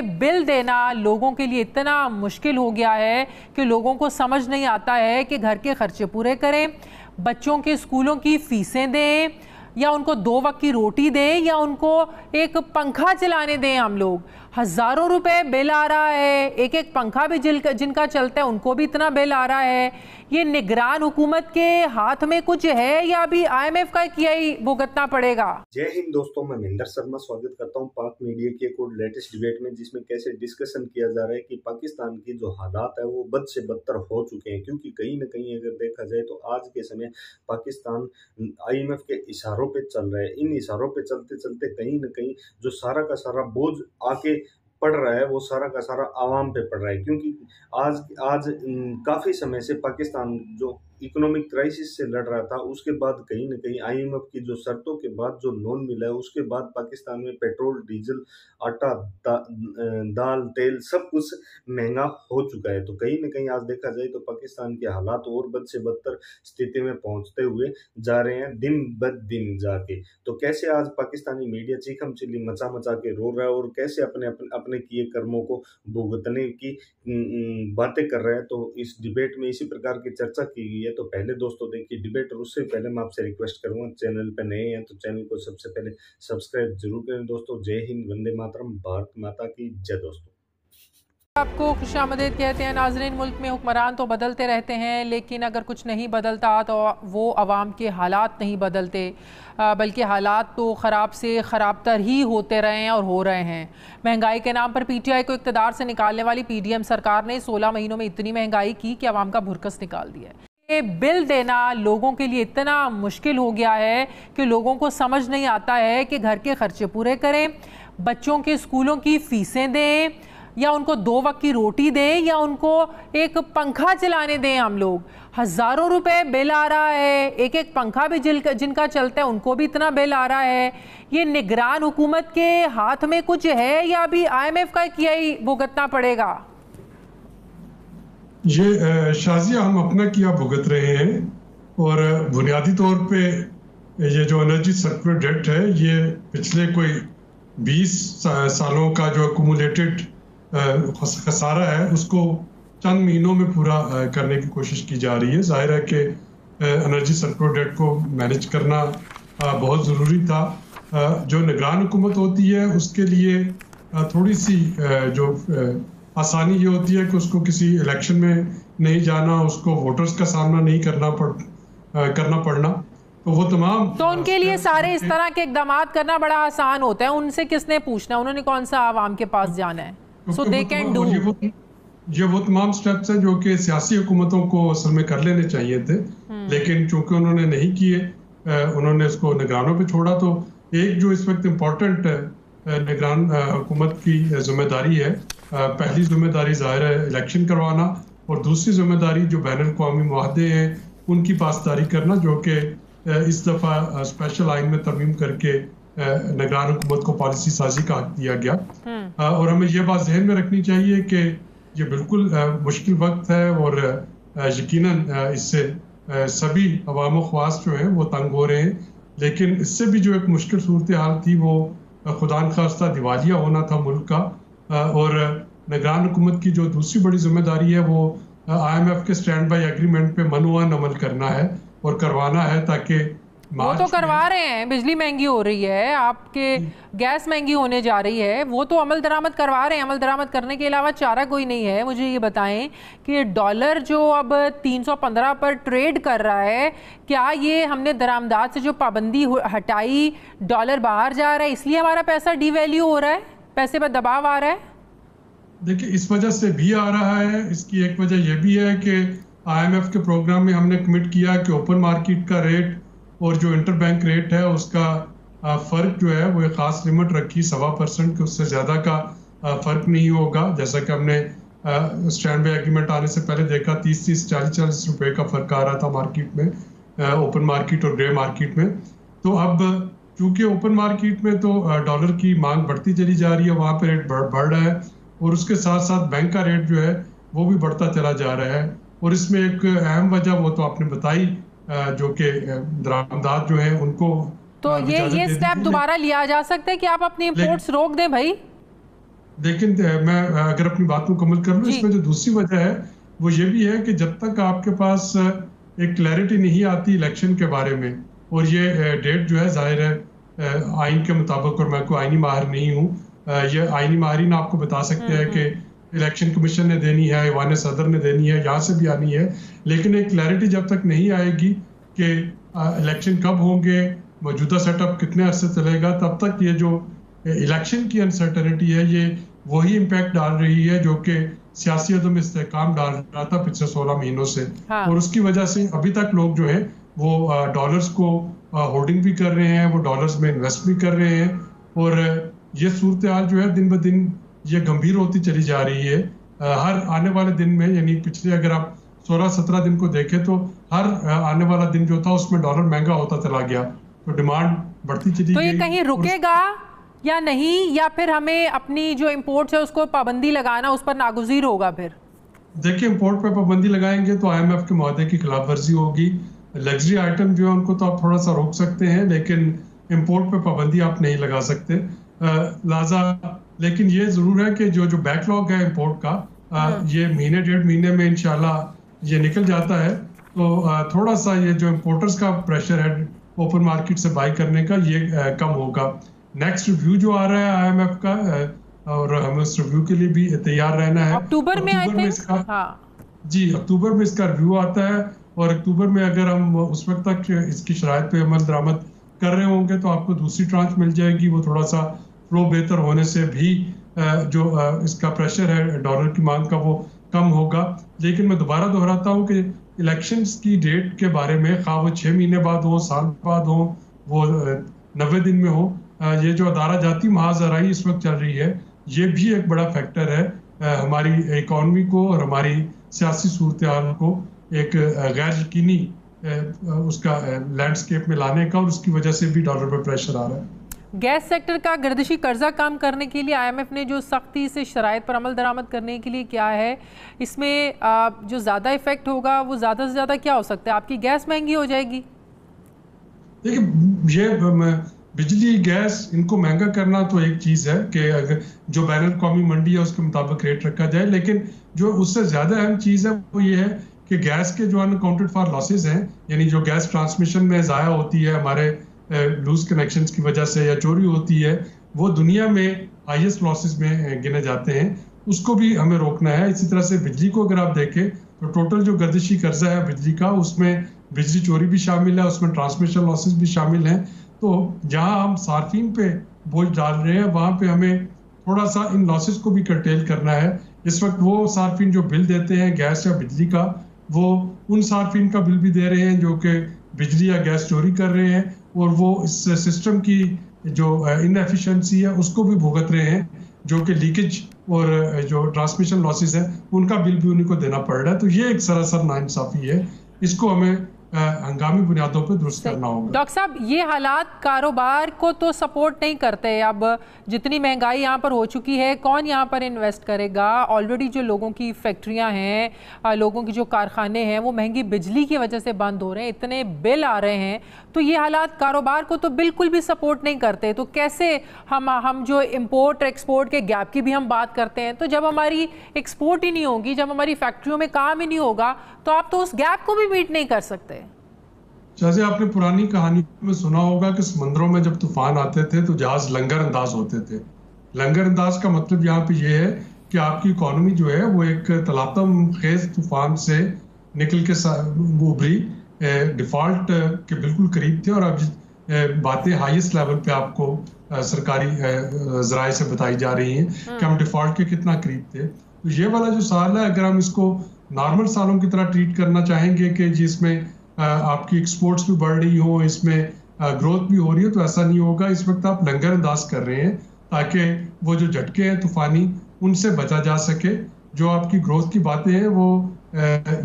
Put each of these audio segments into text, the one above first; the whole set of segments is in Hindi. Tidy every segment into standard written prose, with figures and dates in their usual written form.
बिल देना लोगों के लिए इतना मुश्किल हो गया है कि लोगों को समझ नहीं आता है कि घर के खर्चे पूरे करें, बच्चों के स्कूलों की फीसें दें, या उनको 2 वक्त की रोटी दें, या उनको एक पंखा चलाने दें। हम लोग हज़ारों रुपए बिल आ रहा है, एक एक पंखा भी जिनका चलता है उनको भी इतना बिल आ रहा है। ये निगरान हुकूमत के हाथ में कुछ है या अभी IMF का किया ही भुगतना पड़ेगा? जय हिंद दोस्तों, मैं महेंद्र शर्मा स्वागत करता हूं पाक मीडिया की एक और लेटेस्ट डिबेट में, जिसमें कैसे डिस्कशन किया जा रहा है कि पाकिस्तान की जो हालात है वो बद से बदतर हो चुके हैं। क्योंकि कहीं ना कहीं अगर देखा जाए तो आज के समय पाकिस्तान IMF के इशारों पे चल रहा है। इन इशारों पे चलते चलते कहीं ना कहीं जो सारा का सारा बोझ आके पड़ रहा है वो सारा का सारा आवाम पे पड़ रहा है। क्योंकि आज काफी समय से पाकिस्तान जो इकोनॉमिक क्राइसिस से लड़ रहा था, उसके बाद कहीं ना कहीं IMF की जो शर्तों के बाद जो लोन मिला है, उसके बाद पाकिस्तान में पेट्रोल, डीजल, आटा, दाल, तेल सब कुछ महंगा हो चुका है। तो कहीं ना कहीं आज देखा जाए तो पाकिस्तान के हालात और बद से बदतर स्थिति में पहुंचते हुए जा रहे हैं दिन ब दिन जाके। तो कैसे आज पाकिस्तानी मीडिया चीखम चिल्ली मचा मचा के रो रहा है और कैसे अपने किए कर्मों को भुगतने की बातें कर रहे हैं, तो इस डिबेट में इसी प्रकार की चर्चा की गई है। तो पहले दोस्तों देखिए डिबेट, और उससे पहले मैं आपसे रिक्वेस्ट करूंगा, चैनल पे नए हैं तो चैनल को सबसे पहले सब्सक्राइब जरूर करें दोस्तों। जय हिंद, वंदे मातरम, भारत माता की जय। दोस्तों आपको खुशामदीद कहते हैं। नाज़रीन, मुल्क में हुक्मरान तो बदलते रहते हैं, लेकिन अगर कुछ नहीं बदलता तो वो अवाम के हालात नहीं बदलते, बल्कि हालात तो ख़राब से ख़राब तर ही होते रहे हैं और हो रहे हैं। महंगाई के नाम पर PTI को इक़्तिदार से निकालने वाली PDM सरकार ने 16 महीनों में इतनी महंगाई की कि अवाम का भुरकस निकाल दिया है। बिल देना लोगों के लिए इतना मुश्किल हो गया है कि लोगों को समझ नहीं आता है कि घर के खर्चे पूरे करें, बच्चों के स्कूलों की फीसें दें, या उनको 2 वक्त की रोटी दें, या उनको एक पंखा चलाने दें। हम लोग हज़ारों रुपए बिल आ रहा है, एक एक पंखा भी जिनका चलता है उनको भी इतना बिल आ रहा है। ये निगरान हुकूमत के हाथ में कुछ है या अभी IMF का किया ही भुगतना पड़ेगा? ये शाजिया हम अपना किया भुगत रहे हैं, और बुनियादी तौर पे ये जो एनर्जी सर्कुलर डेट है ये पिछले कोई 20 सालों का जो एक्यूमुलेटेड खसारा है उसको चंद महीनों में पूरा करने की कोशिश की जा रही है। जाहिर है कि एनर्जी सर्कुलर डेट को मैनेज करना बहुत ज़रूरी था। जो निगरान हुकूमत होती है उसके लिए थोड़ी सी जो आसानी ये होती है कि उसको किसी इलेक्शन में नहीं जाना, उसको वोटर्स का सामना नहीं करना पड़ना। तो वो तमाम तो उनके लिए सारे इस तरह के इकदाम करना बड़ा आसान होता है। उनसे किसने पूछना, उन्होंने कौन सा आवाम के पास जाना है? सो दे कैन डू। ये वो तमाम स्टेप्स हैं जो कि सियासी हुकूमतों को असल में कर लेने चाहिए थे, लेकिन चूंकि उन्होंने नहीं किए, उन्होंने इसको निगरानों पे छोड़ा। तो एक जो इस वक्त इम्पोर्टेंट निगरान हुकूमत की जिम्मेदारी है, पहली जिम्मेदारी ज़ाहिर है इलेक्शन करवाना, और दूसरी जिम्मेदारी जो बैन अवी मुआहदे हैं उनकी पासदारी करना, जो कि इस दफ़ा स्पेशल आइन में तरमीम करके निगरान हुकूमत को पॉलिसी साजी का हक दिया गया। और हमें ये बात जहन में रखनी चाहिए कि ये बिल्कुल मुश्किल वक्त है, और यकीनन इससे सभी अवाम ख्वास जो हैं वो तंग हो रहे हैं। लेकिन इससे भी जो एक मुश्किल सूरत हाल थी वो खुदा न खास्ता दिवालिया होना था मुल्क का। और निगरान हुकूमत की जो दूसरी बड़ी जिम्मेदारी है वो IMF के स्टैंड बाई एग्रीमेंट पे मनोवन अमल करना है और करवाना है, ताकि वो तो करवा रहे हैं। बिजली महंगी हो रही है, आपके गैस महंगी होने जा रही है, वो तो अमल दरामद करवा रहे हैं। अमल दरामद करने के अलावा चारा कोई नहीं है। मुझे ये बताएं कि डॉलर जो अब 315 पर ट्रेड कर रहा है, क्या ये हमने दरामदात से जो पाबंदी हटाई, डॉलर बाहर जा रहा है इसलिए हमारा पैसा डीवैल्यू हो रहा है, पैसे पर दबाव आ रहा है? देखिए, इस वजह से भी आ रहा है। इसकी एक वजह यह भी है कि IMF के प्रोग्राम में हमने कमिट किया कि ओपन मार्केट का रेट और जो इंटरबैंक रेट है उसका फ़र्क जो है वो एक ख़ास लिमिट रखी 1.25% के, उससे ज़्यादा का फ़र्क नहीं होगा। जैसा कि हमने स्टैंड बाई एग्रीमेंट आने से पहले देखा, 30-30, 40-40 रुपए का फ़र्क आ रहा था मार्केट में, ओपन मार्केट और ग्रे मार्केट में। तो अब चूँकि ओपन मार्केट में तो डॉलर की मांग बढ़ती चली जा रही है, वहाँ पर रेट बढ़ रहा है, और उसके साथ साथ बैंक का रेट जो है वो भी बढ़ता चला जा रहा है। और इसमें एक अहम वजह वो तो आपने बताई, जो कि दरामदात जो है उनको तो ये स्टेप दोबारा लिया जा सकता है कि आप अपनी इंपोर्ट्स रोक दें भाई? लेकिन मैं अगर अपनी बात मुकम्मल कर लूँ, इसमें जो दूसरी वजह है वो ये भी है कि जब तक आपके पास एक क्लैरिटी नहीं आती इलेक्शन के बारे में, और ये डेट जो है जाहिर है आइन के मुताबिक, और मैं कोई आइनी माहिर नहीं हूँ, ये आइनी माहिरीन आपको बता सकते हैं कि इलेक्शन कमीशन ने देनी है, ईवान सदर ने देनी है, यहाँ से भी आनी है, लेकिन एक क्लैरिटी जब तक नहीं आएगी कि इलेक्शन कब होंगे, मौजूदा सेटअप कितने अरसे चलेगा, तब तक ये जो इलेक्शन की अनसर्टेनिटी है ये वही इम्पैक्ट डाल रही है जो कि सियासी अदम इस्तेहकाम डाल रहा था पिछले 16 महीनों से। हाँ। और उसकी वजह से अभी तक लोग जो है वो डॉलर्स को होल्डिंग भी कर रहे हैं, वो डॉलर्स में इन्वेस्ट भी कर रहे हैं, और ये सूरत हाल जो है दिन ब दिन ये गंभीर होती चली जा रही है। हर आने वाले दिन में, यानी पिछले अगर आप 16-17 दिन को देखें तो हर आने वाला दिन जो था उसमें डॉलर महंगा होता चला गया, तो डिमांड बढ़ती चली गई। तो ये कहीं रुकेगा या नहीं, या फिर हमें अपनी जो इंपोर्ट्स है उसको पाबंदी लगाना, उस पर नागुज़ीर होगा? फिर देखिए, इंपोर्ट पे पाबंदी लगाएंगे तो IMF के मुआहदे की खिलाफ वर्जी होगी। लग्जरी आइटम जो है उनको तो आप थोड़ा सा रोक सकते हैं, लेकिन इंपोर्ट पे पाबंदी आप नहीं लगा सकते। लेकिन ये जरूर है कि जो बैकलॉग है इंपोर्ट का, ये महीने 1.5 महीने में इंशाल्लाह ये निकल जाता है, तो थोड़ा सा ये जो इंपोर्टर्स का प्रेशर है ओपन मार्केट से बाई करने का, ये कम होगा। नेक्स्ट रिव्यू जो आ रहा है IMF का, और हमें उस रिव्यू के लिए भी तैयार रहना है। अक्टूबर में इसका जी, अक्टूबर में इसका रिव्यू आता है, और अक्टूबर में अगर हम उस वक्त तक इसकी शराइत पे अमल दरामद कर रहे होंगे तो आपको दूसरी ट्रांच मिल जाएगी। वो थोड़ा सा फ्लो बेहतर होने से भी जो इसका प्रेशर है डॉलर की मांग का वो कम होगा। लेकिन मैं दोबारा दोहराता हूँ कि इलेक्शंस की डेट के बारे में, खा वो 6 महीने बाद हो, साल बाद हो, वो 90 दिन में हो, ये जो अदारा जाती महाजराई इस वक्त चल रही है, ये भी एक बड़ा फैक्टर है हमारी इकॉनमी को और हमारी सियासी सूरत हाल को एक गैर यकीनी उसका लैंडस्केप में लाने का, और उसकी वजह से भी डॉलर पर प्रेशर आ रहा है। गैस सेक्टर का गर्दिशी कर्जा काम करने के लिए IMF ने जो सख्ती से शराइत पर अमल दरामद करने के लिए क्या है, इसमें जो ज़्यादा इफेक्ट होगा वो ज़्यादा से ज़्यादा क्या हो सकता है? आपकी गैस महंगी हो जाएगी? देखिए, ये बिजली गैस इनको महंगा करना तो एक चीज़ है कि अगर जो बैन अवी मंडी है उसके मुताबिक रेट रखा जाए, लेकिन जो उससे ज़्यादा अहम चीज़ है वो ये है कि गैस के जो अनअकाउंटेड फॉर लॉसेज हैं, यानी जो गैस ट्रांसमिशन में ज़ाया होती है हमारे लूज कनेक्शंस की वजह से या चोरी होती है, वो दुनिया में हाईएस्ट लॉसेस में गिने जाते हैं, उसको भी हमें रोकना है। इसी तरह से बिजली को अगर आप देखें तो टोटल जो गर्दिशी कर्जा है बिजली का, उसमें बिजली चोरी भी शामिल है, उसमें ट्रांसमिशन लॉसेस भी शामिल हैं। तो जहां हम सार्फिन पे बोझ डाल रहे हैं, वहां पे हमें थोड़ा सा इन लॉसेस को भी कर्टेल करना है। इस वक्त वो सार्फिन जो बिल देते हैं गैस या बिजली का, वो उन सार्फिन का बिल भी दे रहे हैं जो कि बिजली या गैस चोरी कर रहे हैं, और वो इस सिस्टम की जो इनएफिशिएंसी है उसको भी भुगत रहे हैं, जो कि लीकेज और जो ट्रांसमिशन लॉसेस है उनका बिल भी उन्हीं को देना पड़ रहा है। तो ये एक सरासर नाइंसाफी है, इसको हमें हंगामी बुनियादों पर दुरुस्त करना होगा। डॉक्टर साहब, ये हालात कारोबार को तो सपोर्ट नहीं करते। अब जितनी महंगाई यहाँ पर हो चुकी है, कौन यहाँ पर इन्वेस्ट करेगा? ऑलरेडी जो लोगों की फैक्ट्रियाँ हैं, लोगों की जो कारखाने हैं, वो महंगी बिजली की वजह से बंद हो रहे हैं, इतने बिल आ रहे हैं, तो ये हालात कारोबार को तो बिल्कुल भी सपोर्ट नहीं करते। तो कैसे हम जो इम्पोर्ट एक्सपोर्ट के गैप की भी हम बात करते हैं, तो जब हमारी एक्सपोर्ट ही नहीं होगी, जब हमारी फैक्ट्रियों में काम ही नहीं होगा, तो आप तो उस गैप को भी मीट नहीं कर सकते। जैसे आपने पुरानी कहानी में सुना होगा कि समंदरों में जब तूफान आते थे तो जहाज लंगर अंदाज होते थे। लंगर अंदाज का मतलब यहाँ पे ये है कि आपकी इकोनॉमी जो है वो एक तलातम खेज तूफान से निकल के उभरी, डिफॉल्ट के बिल्कुल करीब थे, और अब बातें हाईएस्ट लेवल पे आपको सरकारी जराए से बताई जा रही हैं कि हम डिफॉल्ट के कितना करीब थे। तो ये वाला जो साल है, अगर हम इसको नॉर्मल सालों की तरह ट्रीट करना चाहेंगे कि जिसमें आपकी एक्सपोर्ट्स भी बढ़ रही हो, इसमें ग्रोथ भी हो रही है, तो ऐसा नहीं होगा। इस वक्त आप लंगर अंदाज कर रहे हैं ताकि वो जो झटके हैं तूफानी, उनसे बचा जा सके। जो आपकी ग्रोथ की बातें हैं वो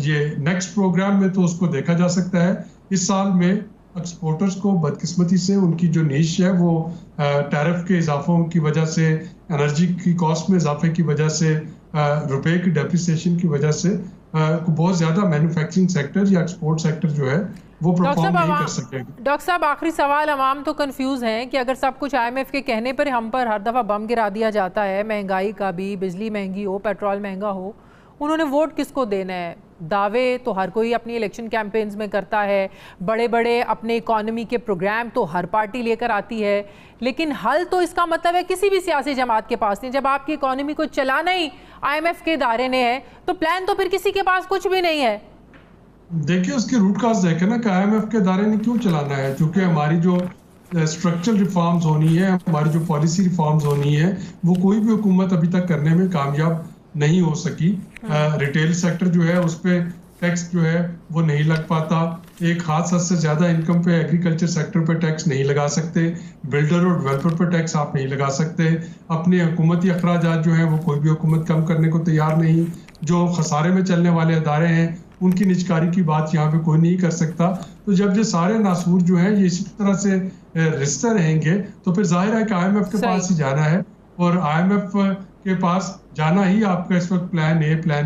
ये नेक्स्ट प्रोग्राम में तो उसको देखा जा सकता है। इस साल में एक्सपोर्टर्स को बदकिस्मती से उनकी जो नीश है वो टैरिफ के इजाफों की वजह से, एनर्जी की कॉस्ट में इजाफे की वजह से, रुपए की डेप्रिसिएशन की वजह से बहुत ज़्यादा मैन्युफैक्चरिंग सेक्टर या एक्सपोर्ट सेक्टर जो है वो परफॉर्म नहीं कर सकेगा। डॉक्टर साहब, आखिरी सवाल, अवाम तो कंफ्यूज हैं कि अगर सब कुछ IMF के कहने पर हम पर हर दफ़ा बम गिरा दिया जाता है, महंगाई का भी, बिजली महंगी हो, पेट्रोल महंगा हो, उन्होंने वोट किसको देना है? दावे तो हर कोई अपनी इलेक्शन कैंपेन्स में करता है, बड़े बड़े अपने इकॉनमी के प्रोग्राम तो हर पार्टी लेकर आती है, लेकिन हल तो इसका मतलब है किसी भी सियासी जमात के पास नहीं। जब आपकी इकॉनमी को चलाना ही IMF के दायरे ने है तो प्लान तो फिर किसी के पास कुछ भी नहीं है। देखिए, उसके रूट काज देखें ना कि IMF के दायरे ने क्यों चलाना है, क्योंकि हमारी जो स्ट्रक्चरल रिफॉर्म्स होनी है, हमारी जो पॉलिसी रिफॉर्म्स होनी है, वो कोई भी हुकूमत अभी तक करने में कामयाब नहीं हो सकी। रिटेल सेक्टर जो है उस पर टैक्स जो है वो नहीं लग पाता, एक खास हद से ज्यादा इनकम पे एग्रीकल्चर सेक्टर पे टैक्स नहीं लगा सकते, बिल्डर और डेवलपर पे टैक्स आप नहीं लगा सकते, अपने हुकूमती अखराजात जो है वो कोई भी हुकूमत कम करने को तैयार नहीं, जो खसारे में चलने वाले अदारे हैं उनकी निजकारी की बात यहाँ पे कोई नहीं कर सकता। तो जब ये सारे नासूर जो हैं ये इसी तरह से रिश्ते रहेंगे तो फिर जाहिर है कि IMF के पास ही जाना है, और IMF के पास जाना ही आपका इस वक्त प्लान A, प्लान